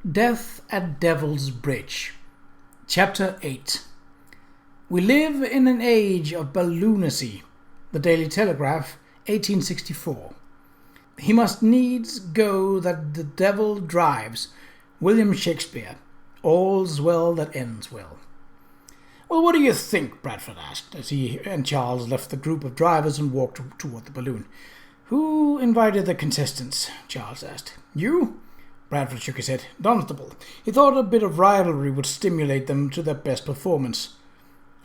Death at Devil's Bridge. Chapter 8. We live in an age of balloonacy. The Daily Telegraph, 1864. He must needs go that the devil drives. William Shakespeare. All's well that ends well. Well, what do you think? Bradford asked, as he and Charles left the group of drivers and walked toward the balloon. Who invited the contestants? Charles asked. You? Bradford shook his head. Dunstable. He thought a bit of rivalry would stimulate them to their best performance.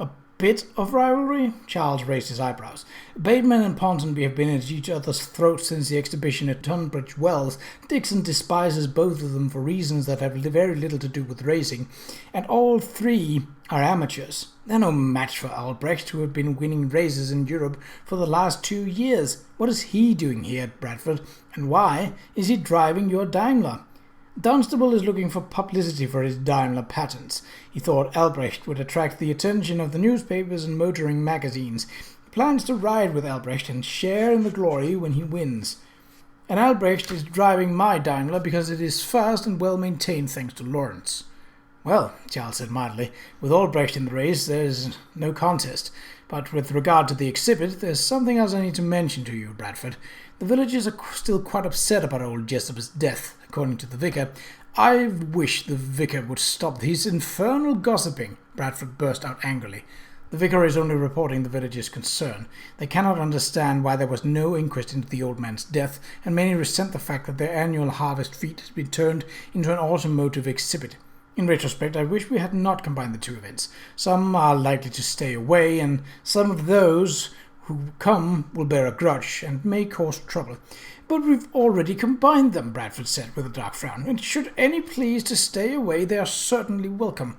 A bit of rivalry? Charles raised his eyebrows. Bateman and Ponsonby have been at each other's throats since the exhibition at Tunbridge Wells. Dixon despises both of them for reasons that have very little to do with racing, and all three are amateurs. They're no match for Albrecht, who have been winning races in Europe for the last 2 years. What is he doing here at Bradford, and why is he driving your Daimler? Dunstable is looking for publicity for his Daimler patents. He thought Albrecht would attract the attention of the newspapers and motoring magazines. He plans to ride with Albrecht and share in the glory when he wins. And Albrecht is driving my Daimler because it is fast and well maintained thanks to Lawrence. Well, Charles said mildly, with Albrecht in the race there is no contest. But with regard to the exhibit, there's something else I need to mention to you, Bradford. The villagers are still quite upset about old Jessoper's death, according to the vicar. I wish the vicar would stop his infernal gossiping, Bradford burst out angrily. The vicar is only reporting the villagers' concern. They cannot understand why there was no inquest into the old man's death, and many resent the fact that their annual harvest feast has been turned into an automotive exhibit. In retrospect, I wish we had not combined the two events. Some are likely to stay away, and some of those who come will bear a grudge and may cause trouble. But we've already combined them, Bradford said with a dark frown, and should any please to stay away, they are certainly welcome.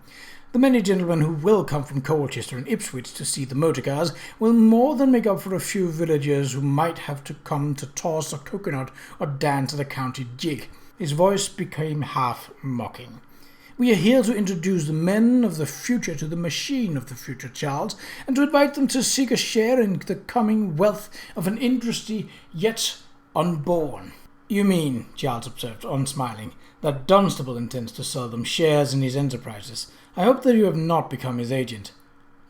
The many gentlemen who will come from Colchester and Ipswich to see the motor cars will more than make up for a few villagers who might have to come to toss a coconut or dance at a county jig. His voice became half mocking. We are here to introduce the men of the future to the machine of the future, Charles, and to invite them to seek a share in the coming wealth of an industry yet unborn. You mean, Charles observed, unsmiling, that Dunstable intends to sell them shares in his enterprises. I hope that you have not become his agent.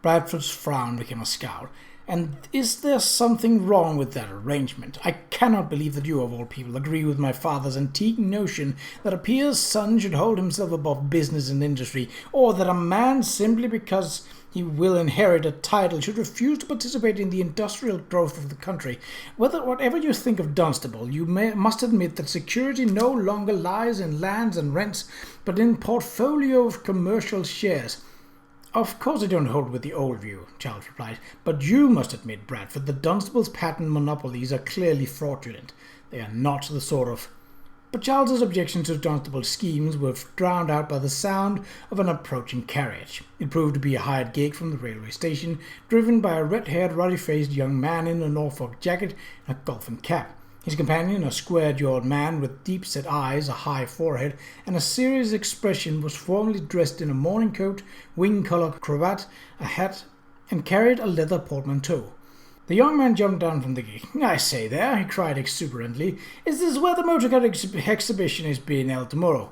Bradford's frown became a scowl. And is there something wrong with that arrangement? I cannot believe that you, of all people, agree with my father's antique notion that a peer's son should hold himself above business and industry, or that a man, simply because he will inherit a title, should refuse to participate in the industrial growth of the country. Whatever you think of Dunstable, you must admit that security no longer lies in lands and rents, but in portfolio of commercial shares. Of course I don't hold with the old view, Charles replied, but you must admit, Bradford, that Dunstable's patent monopolies are clearly fraudulent. They are not the sort of... But Charles's objections to Dunstable's schemes were drowned out by the sound of an approaching carriage. It proved to be a hired gig from the railway station, driven by a red-haired, ruddy-faced young man in a Norfolk jacket and a golfing cap. His companion, a square-jawed man with deep-set eyes, a high forehead, and a serious expression, was formally dressed in a morning coat, wing-collar cravat, a hat, and carried a leather portmanteau. The young man jumped down from the gig. I say there, he cried exuberantly, is this where the motor car exhibition is being held tomorrow?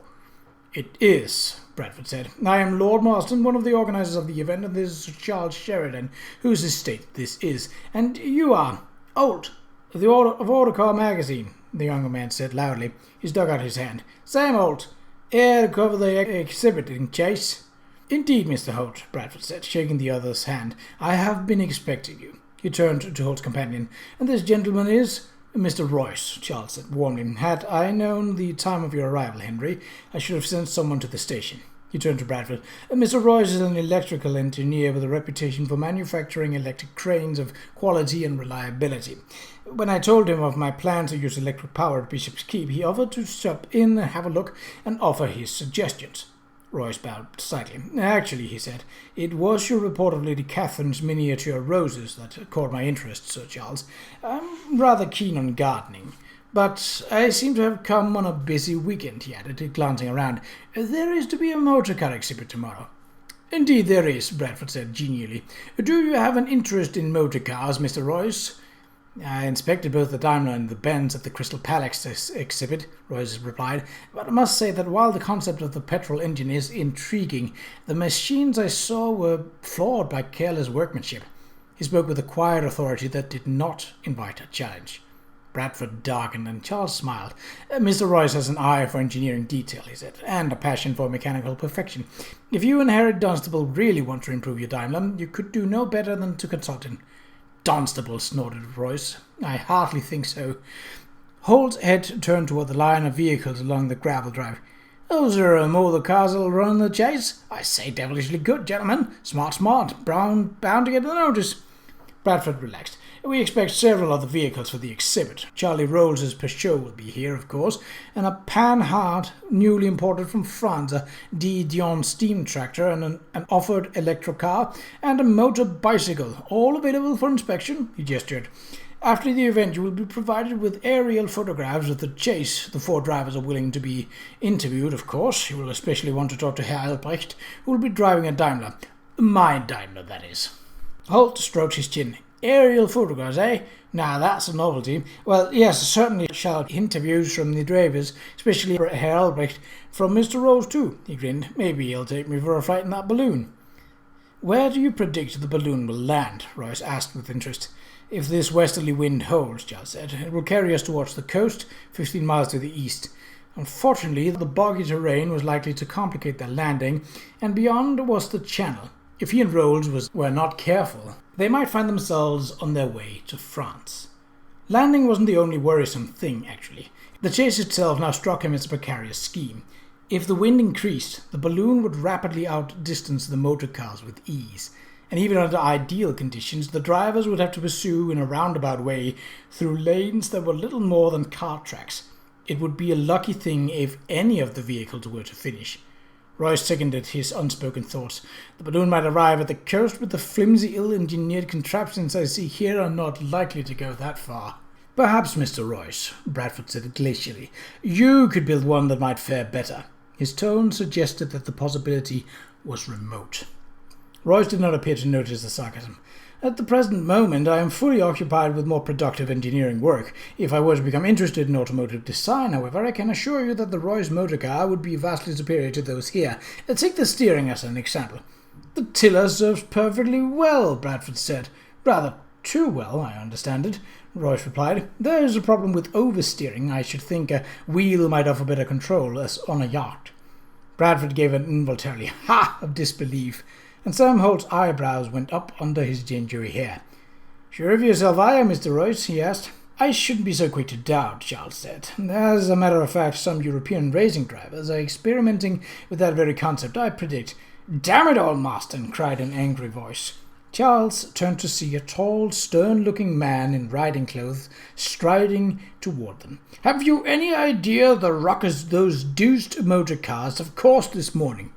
It is, Bradford said. I am Lord Marston, one of the organisers of the event, and this is Charles Sheridan, whose estate this is. And you are Old, of Autocar magazine, the younger man said loudly. He stuck out his hand. Sam Holt, here to cover the exhibit in Chase. Indeed, Mr. Holt, Bradford said, shaking the other's hand. I have been expecting you. He turned to Holt's companion. And this gentleman is Mr. Royce, Charles said warmly. Had I known the time of your arrival, Henry, I should have sent someone to the station. He turned to Bradford. Mr. Royce is an electrical engineer with a reputation for manufacturing electric cranes of quality and reliability. When I told him of my plan to use electric power at Bishop's Keep, he offered to stop in and have a look and offer his suggestions. Royce bowed slightly. Actually, he said, it was your report of Lady Catherine's miniature roses that caught my interest, Sir Charles. I'm rather keen on gardening. But I seem to have come on a busy weekend, he added, glancing around. There is to be a motor car exhibit tomorrow. Indeed there is, Bradford said genially. Do you have an interest in motor cars, Mr. Royce? I inspected both the Daimler and the Benz at the Crystal Palace exhibit, Royce replied, but I must say that while the concept of the petrol engine is intriguing, the machines I saw were flawed by careless workmanship. He spoke with a quiet authority that did not invite a challenge. Bradford darkened and Charles smiled. Mr. Royce has an eye for engineering detail, he said, and a passion for mechanical perfection. If you and Harry Dunstable really want to improve your Daimler, you could do no better than to consult him. Dunstable, snorted Royce. I hardly think so. Holt's head turned toward the line of vehicles along the gravel drive. Those are more the cars that'll run the chase. I say devilishly good, gentlemen. Smart, bound to get the notice. Bradford relaxed. We expect several other vehicles for the exhibit. Charlie Rolls' Peugeot will be here, of course, and a Panhard, newly imported from France, a D. Dion steam tractor, and an offered electric car, and a motor bicycle, all available for inspection, he gestured. After the event, you will be provided with aerial photographs of the chase. The 4 drivers are willing to be interviewed, of course. You will especially want to talk to Herr Albrecht, who will be driving a Daimler. My Daimler, that is. Holt stroked his chin. Aerial photographs, eh? Now that's a novelty. Well, yes, certainly shall interviews from the drivers, especially Herr Albrecht, from Mr. Rose too, he grinned. Maybe he'll take me for a flight in that balloon. Where do you predict the balloon will land? Royce asked with interest. If this westerly wind holds, Charles said, it will carry us towards the coast, 15 miles to the east. Unfortunately, the boggy terrain was likely to complicate their landing, and beyond was the channel. If he and Rolls were not careful, they might find themselves on their way to France. Landing wasn't the only worrisome thing, actually. The chase itself now struck him as a precarious scheme. If the wind increased, the balloon would rapidly outdistance the motor cars with ease, and even under ideal conditions, the drivers would have to pursue in a roundabout way through lanes that were little more than cart tracks. It would be a lucky thing if any of the vehicles were to finish. Royce seconded his unspoken thoughts. The balloon might arrive at the coast, but the flimsy, ill-engineered contraptions I see here are not likely to go that far. Perhaps, Mr. Royce, Bradford said glacially, you could build one that might fare better. His tone suggested that the possibility was remote. Royce did not appear to notice the sarcasm. At the present moment, I am fully occupied with more productive engineering work. If I were to become interested in automotive design, however, I can assure you that the Royce motor car would be vastly superior to those here. Take the steering as an example. The tiller serves perfectly well, Bradford said. Rather too well, I understand it, Royce replied. There is a problem with oversteering. I should think a wheel might offer better control, as on a yacht. Bradford gave an involuntary ha of disbelief, and Sam Holt's eyebrows went up under his gingery hair. Sure of yourself I am, Mr. Royce, he asked. I shouldn't be so quick to doubt, Charles said. As a matter of fact, some European racing drivers are experimenting with that very concept, I predict. Damn it all, Marston, cried an angry voice. Charles turned to see a tall, stern-looking man in riding clothes striding toward them. Have you any idea the ruckus those deuced motor cars have caused this morning?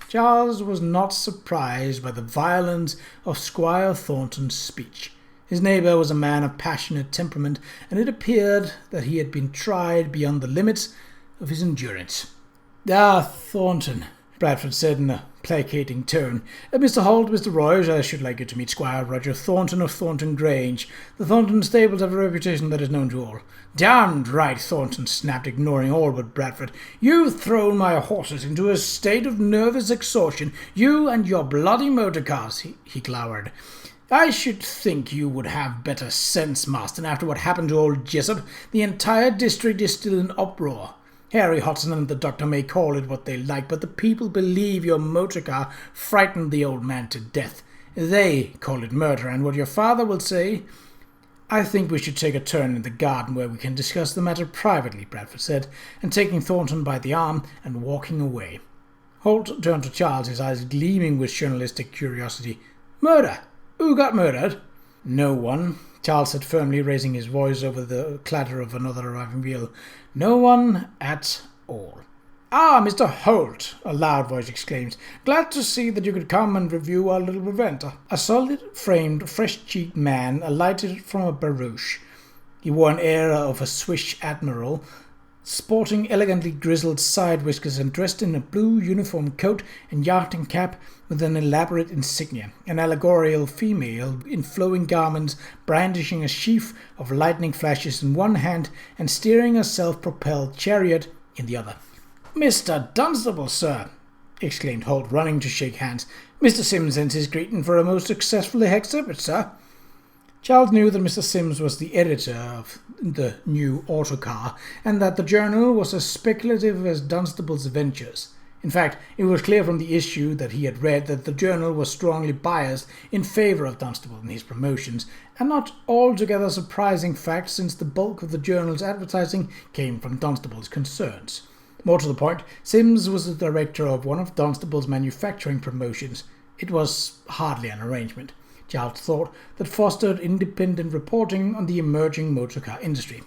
Charles was not surprised by the violence of Squire Thornton's speech. His neighbour was a man of passionate temperament, and it appeared that he had been tried beyond the limits of his endurance. Ah, Thornton, Bradford said in a placating tone. Mr. Holt, Mr. Royce, I should like you to meet Squire Roger Thornton of Thornton Grange. The Thornton stables have a reputation that is known to all. Damned right, Thornton snapped, ignoring all but Bradford. You've thrown my horses into a state of nervous exhaustion. You and your bloody motor cars, he glowered. I should think you would have better sense, Marston, after what happened to old Jessup. The entire district is still in uproar. Harry Hodson and the doctor may call it what they like, but the people believe your motor car frightened the old man to death. They call it murder, and what your father will say... I think we should take a turn in the garden where we can discuss the matter privately, Bradford said, and taking Thornton by the arm and walking away. Holt turned to Charles, his eyes gleaming with journalistic curiosity. Murder? Who got murdered? No one, Charles said firmly, raising his voice over the clatter of another arriving wheel. No one at all. Ah, Mr. Holt, a loud voice exclaimed. Glad to see that you could come and review our little event. A solid-framed, fresh-cheeked man alighted from a barouche. He wore an air of a Swiss admiral, sporting elegantly grizzled side whiskers and dressed in a blue uniform coat and yachting cap with an elaborate insignia, an allegorical female in flowing garments brandishing a sheaf of lightning flashes in one hand and steering a self-propelled chariot in the other. "Mr. Dunstable, sir!" exclaimed Holt, running to shake hands. "Mr. Sims sends his greeting for a most successful exhibit, sir." Charles knew that Mr. Sims was the editor of the new autocar, and that the journal was as speculative as Dunstable's ventures. In fact, it was clear from the issue that he had read that the journal was strongly biased in favor of Dunstable in his promotions, a not altogether surprising fact since the bulk of the journal's advertising came from Dunstable's concerns. More to the point, Sims was the director of one of Dunstable's manufacturing promotions. It was hardly an arrangement, Charles thought, that fostered independent reporting on the emerging motorcar industry.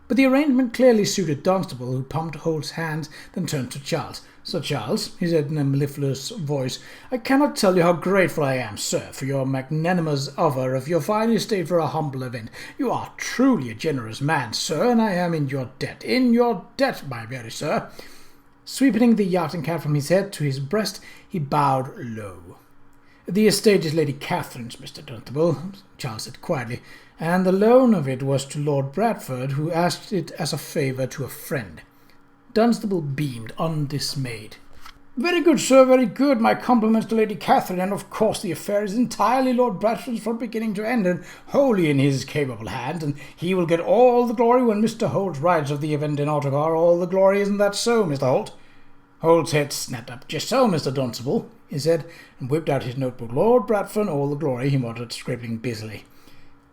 But the arrangement clearly suited Dunstable, who pumped Holt's hands, then turned to Charles. "Sir Charles," he said in a mellifluous voice, "I cannot tell you how grateful I am, sir, for your magnanimous offer of your fine estate for a humble event. You are truly a generous man, sir, and I am in your debt, my very sir." Sweeping the yachting cap from his head to his breast, he bowed low. "The estate is Lady Catherine's, Mr. Dunstable," Charles said quietly, "and the loan of it was to Lord Bradford, who asked it as a favour to a friend." Dunstable beamed, undismayed. "Very good, sir, very good. My compliments to Lady Catherine, and of course the affair is entirely Lord Bradford's from beginning to end, and wholly in his capable hands, and he will get all the glory when Mr. Holt writes of the event in autocar. All the glory, isn't that so, Mr. Holt?" Holt's head snapped up. "Just so, Mr. Dunstable," he said, and whipped out his notebook. "Lord Bradford, all the glory," he muttered, scribbling busily.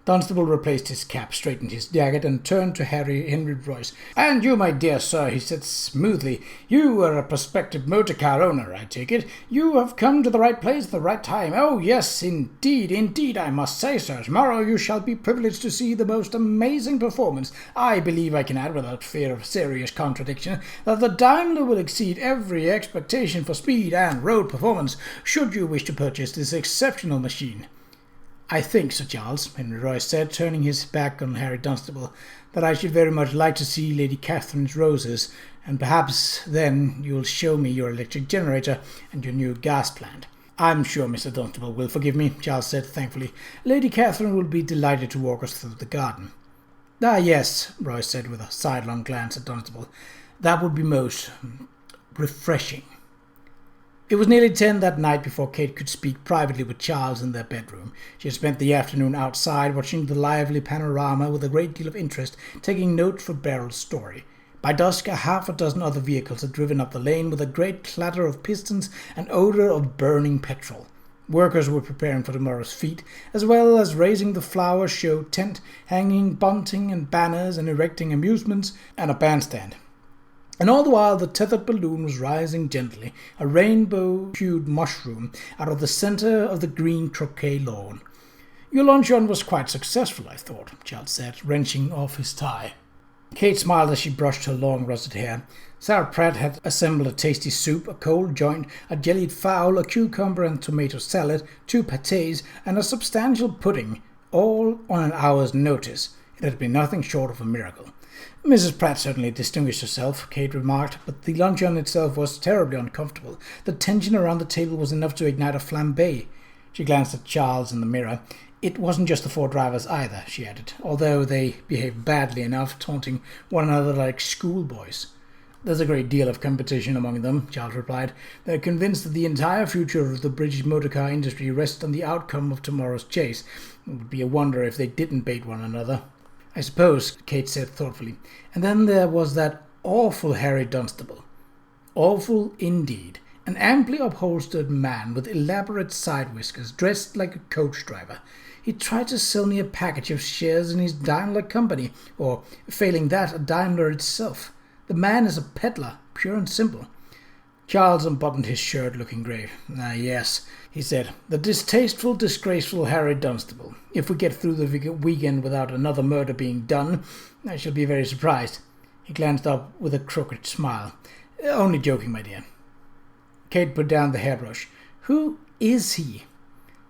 Dunstable replaced his cap, straightened his jacket, and turned to Henry Royce. "And you, my dear sir," he said smoothly, "you are a prospective motor car owner, I take it. You have come to the right place at the right time. Oh, yes, indeed, I must say, sir. Tomorrow you shall be privileged to see the most amazing performance. I believe I can add, without fear of serious contradiction, that the Daimler will exceed every expectation for speed and road performance, should you wish to purchase this exceptional machine." "I think, Sir Charles," Henry Royce said, turning his back on Harry Dunstable, "that I should very much like to see Lady Catherine's roses, and perhaps then you will show me your electric generator and your new gas plant." "I'm sure Mr. Dunstable will forgive me," Charles said thankfully. "Lady Catherine will be delighted to walk us through the garden." "Ah, yes," Royce said with a sidelong glance at Dunstable. "That would be most refreshing." It was nearly 10 that night before Kate could speak privately with Charles in their bedroom. She had spent the afternoon outside, watching the lively panorama with a great deal of interest, taking note for Beryl's story. By dusk, half a dozen other vehicles had driven up the lane with a great clatter of pistons and odour of burning petrol. Workers were preparing for tomorrow's feat, as well as raising the flower show tent, hanging bunting and banners, and erecting amusements and a bandstand. And all the while the tethered balloon was rising gently, a rainbow-hued mushroom, out of the centre of the green croquet lawn. "Your luncheon was quite successful, I thought," Charles said, wrenching off his tie. Kate smiled as she brushed her long russet hair. Sarah Pratt had assembled a tasty soup, a cold joint, a jellied fowl, a cucumber and tomato salad, 2 pâtés, and a substantial pudding, all on an hour's notice. It had been nothing short of a miracle. "Mrs. Pratt certainly distinguished herself," Kate remarked, "but the luncheon itself was terribly uncomfortable. The tension around the table was enough to ignite a flambé." She glanced at Charles in the mirror. "It wasn't just the 4 drivers either," she added, "although they behaved badly enough, taunting one another like schoolboys." "There's a great deal of competition among them," Charles replied. "They're convinced that the entire future of the British motor-car industry rests on the outcome of tomorrow's chase. It would be a wonder if they didn't bait one another." "I suppose," Kate said thoughtfully. "And then there was that awful Harry Dunstable." Awful indeed. An amply upholstered man with elaborate side whiskers, dressed like a coach driver. He tried to sell me a package of shares in his Daimler company, or, failing that, a Daimler itself. The man is a peddler, pure and simple. Charles unbuttoned his shirt, looking grave. "Ah, yes," he said, "the distasteful, disgraceful Harry Dunstable. If we get through the weekend without another murder being done, I shall be very surprised." He glanced up with a crooked smile. "Only joking, my dear." Kate put down the hairbrush. "Who is he?"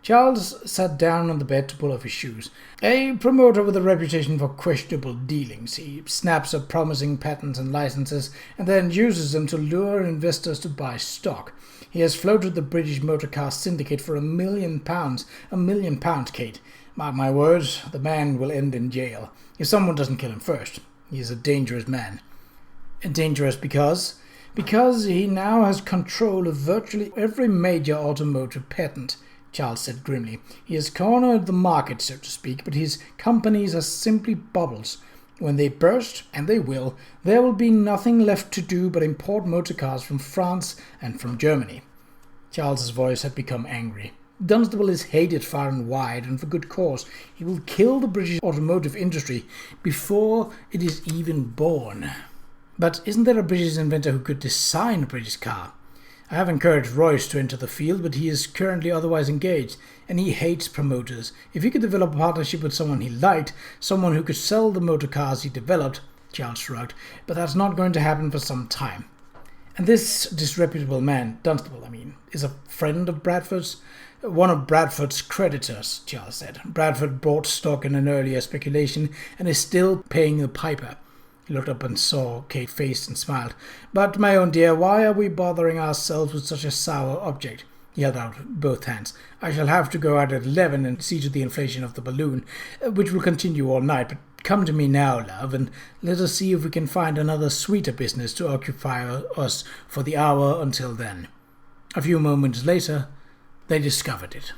Charles sat down on the bed to pull off his shoes. A promoter with a reputation for questionable dealings. He snaps up promising patents and licenses and then uses them to lure investors to buy stock. He has floated the British motor car syndicate for £1 million. £1 million, Kate. Mark my words, the man will end in jail, if someone doesn't kill him first. He is a dangerous man. Dangerous because he now has control of virtually every major automotive patent, Charles said grimly. He has cornered the market, so to speak, but his companies are simply bubbles. When they burst, and they will, there will be nothing left to do but import motor cars from France and from Germany. Charles's voice had become angry. Dunstable is hated far and wide, and for good cause. He will kill the British automotive industry before it is even born. But isn't there a British inventor who could design a British car? I have encouraged Royce to enter the field, but he is currently otherwise engaged, and he hates promoters. If he could develop a partnership with someone he liked, someone who could sell the motor cars he developed, Charles shrugged, but that's not going to happen for some time. And this disreputable man, Dunstable, is a friend of Bradford's? One of Bradford's creditors, Charles said. Bradford bought stock in an earlier speculation and is still paying the piper. He looked up and saw Kate face and smiled. But, my own dear, why are we bothering ourselves with such a sour object? He held out both hands. I shall have to go out at 11 and see to the inflation of the balloon, which will continue all night. But come to me now, love, and let us see if we can find another sweeter business to occupy us for the hour until then. A few moments later, they discovered it.